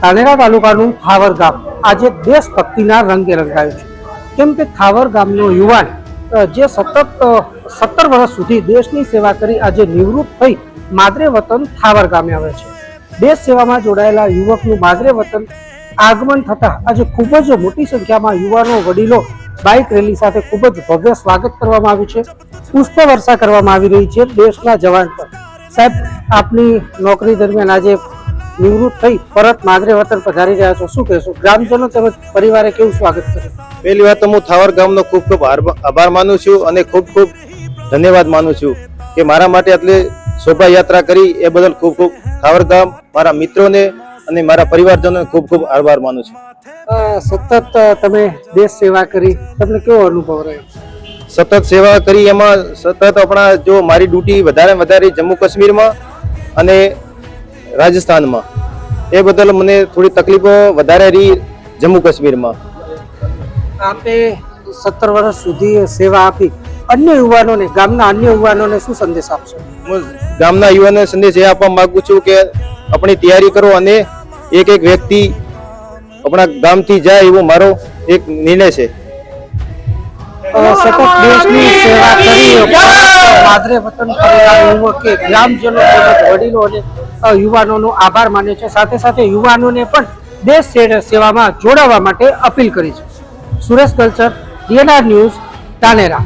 ધાનેરા તાલુકાનું થાવર ગામ આજે દેશભક્તિના રંગે રંગાયું છે. કેમ કે થાવર ગામનો યુવાન જે સતત 17 વર્ષ સુધી દેશની સેવા કરી આજે નિવૃત્ત થઈ માદરે વતન થાવર ગામે આવે છે. દેશ સેવામાં જોડાયેલા યુવકનું માદરે વતન આગમન થતા આજે ખૂબ જ મોટી સંખ્યામાં યુવાનો વડીલો બાઇક રેલી સાથે ખૂબ જ ભવ્ય સ્વાગત કરવામાં આવ્યું છે. પુષ્પવર્ષા કરવામાં આવી રહી છે દેશના જવાન પર. સાહેબ, આપની નોકરી દરમિયાન આજે નિવૃત્ત થઈ પરત માદરે વતન પધારી રહ્યા છો, શું કહેશો? ગ્રામજનો તેમજ પરિવારે કેવું સ્વાગત કર્યું? પહેલી વાત તો હું થાવર ગામનો ખૂબ ખૂબ આભાર માનું છું અને ખૂબ ખૂબ ધન્યવાદ માનું છું કે મારા માટે આટલી શોભાયાત્રા કરી એ બદલ ખૂબ ખૂબ થાવર ગામ, મારા મિત્રોને અને મારા પરિવારજનોને ખૂબ ખૂબ આભાર માનું છું. સતત તમે દેશ સેવા કરી, તમને કેવો અનુભવ રહ્યો? સતત સેવા કરી એમાં સતત આપણા જો મારી ડ્યુટી વધારે જમ્મુ કાશ્મીરમાં અને રાજસ્થાનમાં, એ બદલ મને થોડી તકલીફો વધારે રહી જમ્મુ કાશ્મીરમાં. આપે 17 વર્ષ સુધી સેવા આપી, અન્ય યુવાનોને, ગામના અન્ય યુવાનોને શું સંદેશ આપશો? હું ગામના યુવાનોને સંદેશ એ આપવા માંગુ છું કે આપણી તૈયારી કરો અને એક વ્યક્તિ આપણા ગામથી જાય એવો મારો એક નિર્ણય છે. સતત દેશની સેવા કરી માદરે વતન ફરેલા યુવકે ગ્રામજનો તેમજ વડીલો અને યુવાનોનો આભાર માન્યો છે. સાથે સાથે યુવાનોને પણ દેશ સેવામાં જોડાવા માટે અપીલ કરી છે. Suresh culture, DNR news, Dhanera.